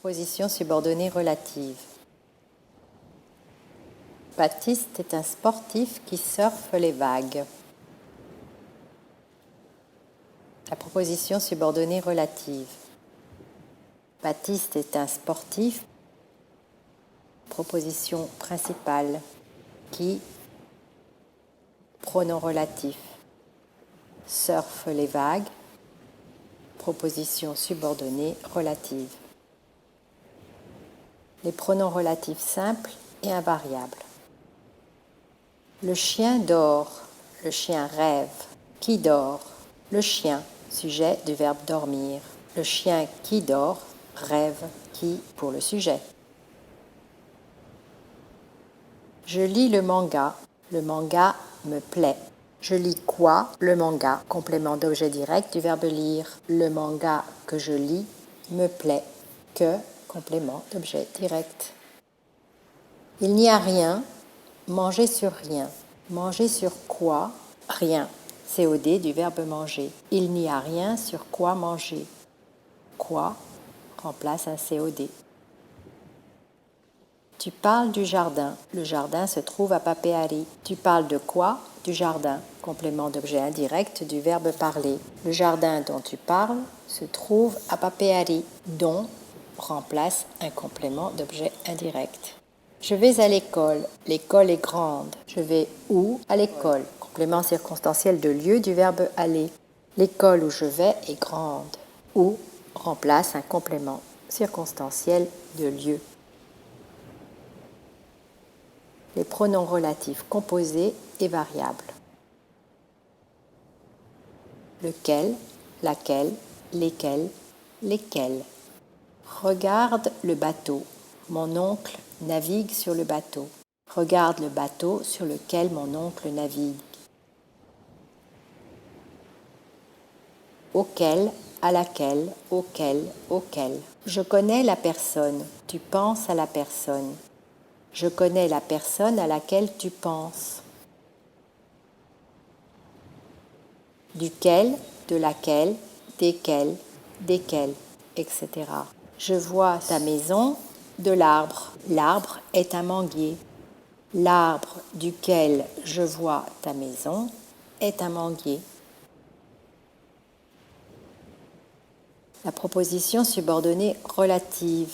Proposition subordonnée relative. Baptiste est un sportif qui surfe les vagues. La proposition subordonnée relative. Baptiste est un sportif. Proposition principale qui, pronom relatif, surfe les vagues. Proposition subordonnée relative. Les pronoms relatifs simples et invariables. Le chien dort, le chien rêve. Qui dort? Le chien, sujet du verbe dormir. Le chien qui dort, rêve, qui pour le sujet. Je lis le manga me plaît. Je lis quoi? Le manga, complément d'objet direct du verbe lire. Le manga que je lis me plaît. Que, complément d'objet direct. Il n'y a rien, manger sur rien. Manger sur quoi? Rien. COD du verbe manger. Il n'y a rien sur quoi manger. Quoi remplace un COD. Tu parles du jardin. Le jardin se trouve à Papeari. Tu parles de quoi? Du jardin. Complément d'objet indirect du verbe parler. Le jardin dont tu parles se trouve à Papeari. Dont remplace un complément d'objet indirect. Je vais à l'école. L'école est grande. Je vais où? À l'école. Complément circonstanciel de lieu du verbe aller. L'école où je vais est grande. Où remplace un complément circonstanciel de lieu. Les pronoms relatifs composés et variables. Lequel, laquelle, lesquels, lesquels. Regarde le bateau. Mon oncle navigue sur le bateau. Regarde le bateau sur lequel mon oncle navigue. Auquel, à laquelle, auquel, auquel. Je connais la personne. Tu penses à la personne. Je connais la personne à laquelle tu penses. Duquel, de laquelle, desquels, desquels, etc. Je vois ta maison de l'arbre. L'arbre est un manguier. L'arbre duquel je vois ta maison est un manguier. La proposition subordonnée relative.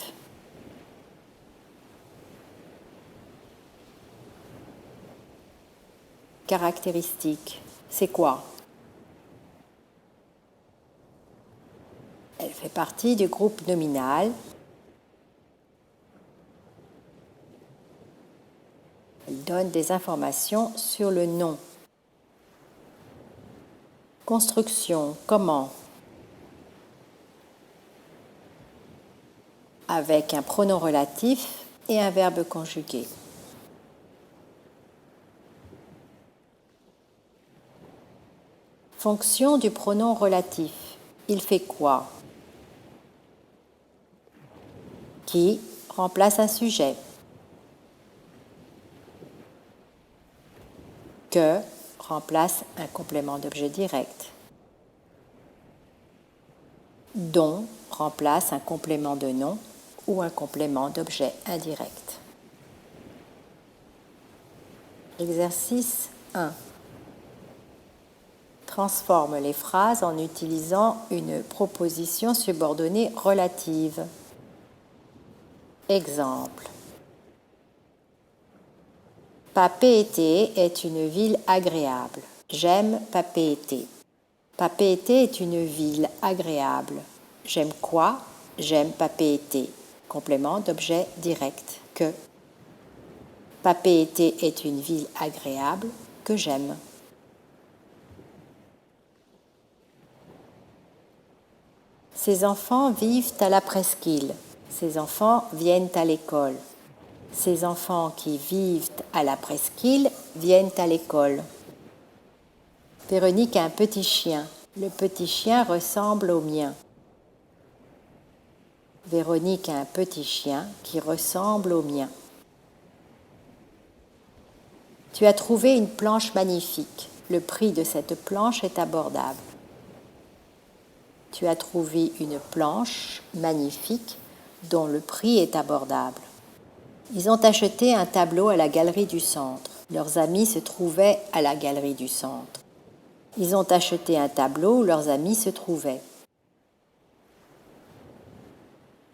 Caractéristique. C'est quoi? Elle fait partie du groupe nominal. Elle donne des informations sur le nom. Construction. Comment? Avec un pronom relatif et un verbe conjugué. Fonction du pronom relatif. Il fait quoi? Qui remplace un sujet. Que remplace un complément d'objet direct. Dont remplace un complément de nom ou un complément d'objet indirect. Exercice 1. Transforme les phrases en utilisant une proposition subordonnée relative. Exemple. Papeete est une ville agréable. J'aime Papeete. Papeete est une ville agréable. J'aime quoi? J'aime Papeete. Complément d'objet direct. Que. Papeete est une ville agréable que j'aime. Ces enfants vivent à la presqu'île. Ces enfants viennent à l'école. Ces enfants qui vivent à la presqu'île viennent à l'école. Véronique a un petit chien. Le petit chien ressemble au mien. Véronique a un petit chien qui ressemble au mien. Tu as trouvé une planche magnifique. Le prix de cette planche est abordable. Tu as trouvé une planche magnifique. dont le prix est abordable. Ils ont acheté un tableau à la galerie du centre. Leurs amis se trouvaient à la galerie du centre. Ils ont acheté un tableau où leurs amis se trouvaient.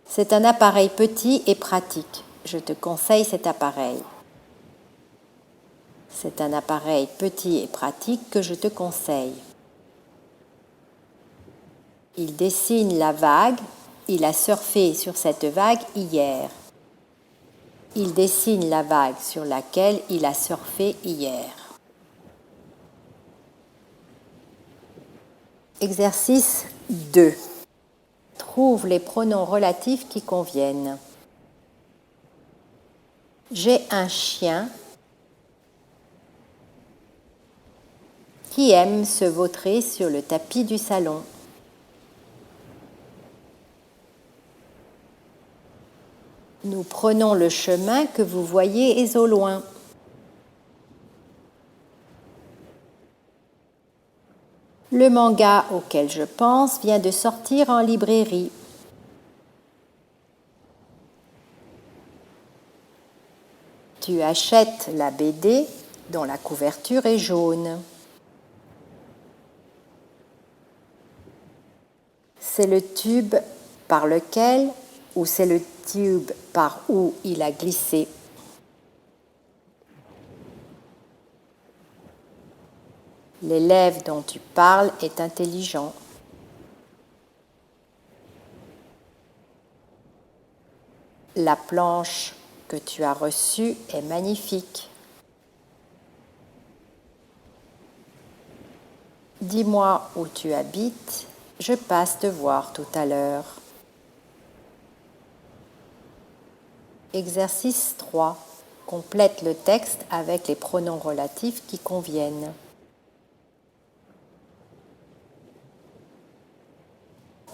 C'est un appareil petit et pratique. Je te conseille cet appareil. C'est un appareil petit et pratique que je te conseille. Il dessine la vague. Il a surfé sur cette vague hier. Il dessine la vague sur laquelle il a surfé hier. Exercice 2. Trouve les pronoms relatifs qui conviennent. J'ai un chien qui aime se vautrer sur le tapis du salon. Nous prenons le chemin que vous voyez au loin. Le manga auquel je pense vient de sortir en librairie. Tu achètes la BD dont la couverture est jaune. C'est le tube par lequel ou c'est le tube par où il a glissé. L'élève dont tu parles est intelligent. La planche que tu as reçue est magnifique. Dis-moi où tu habites, je passe te voir tout à l'heure. Exercice 3. Complète le texte avec les pronoms relatifs qui conviennent.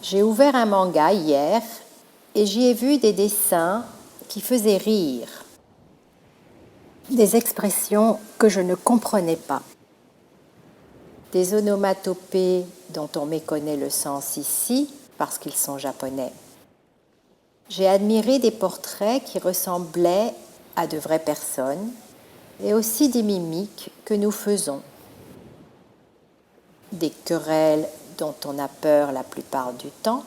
J'ai ouvert un manga hier et j'y ai vu des dessins qui faisaient rire, des expressions que je ne comprenais pas, des onomatopées dont on méconnaît le sens ici parce qu'ils sont japonais. J'ai admiré des portraits qui ressemblaient à de vraies personnes et aussi des mimiques que nous faisons, des querelles dont on a peur la plupart du temps,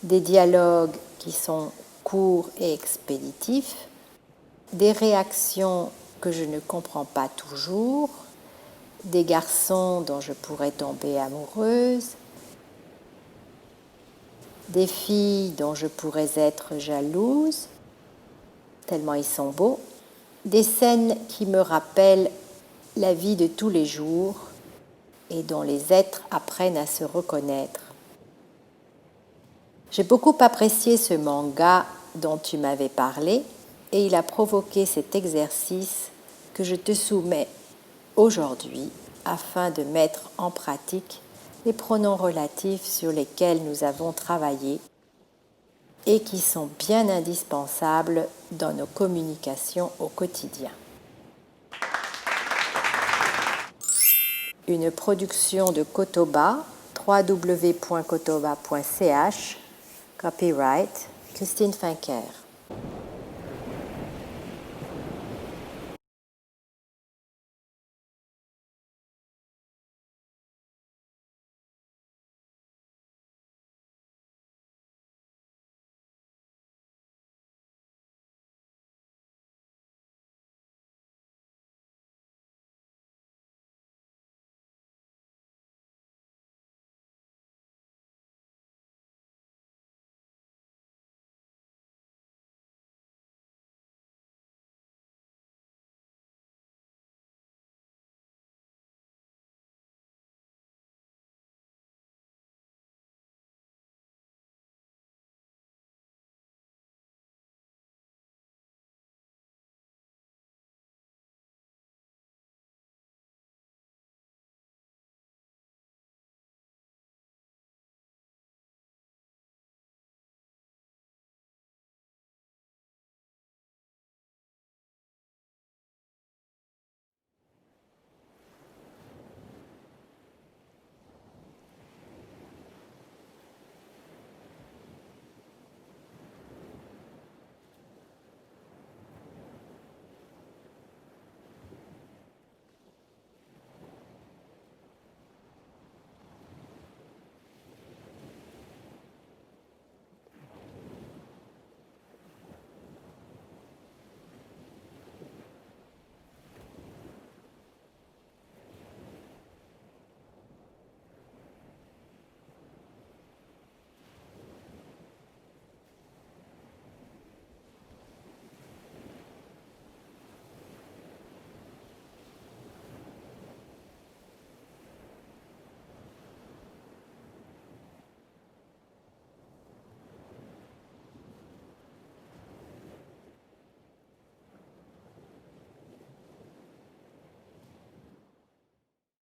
des dialogues qui sont courts et expéditifs, des réactions que je ne comprends pas toujours, des garçons dont je pourrais tomber amoureuse, des filles dont je pourrais être jalouse, tellement ils sont beaux, des scènes qui me rappellent la vie de tous les jours et dont les êtres apprennent à se reconnaître. J'ai beaucoup apprécié ce manga dont tu m'avais parlé et il a provoqué cet exercice que je te soumets aujourd'hui afin de mettre en pratique les pronoms relatifs sur lesquels nous avons travaillé et qui sont bien indispensables dans nos communications au quotidien. Une production de Kotoba, www.kotoba.ch, copyright Christine Finker.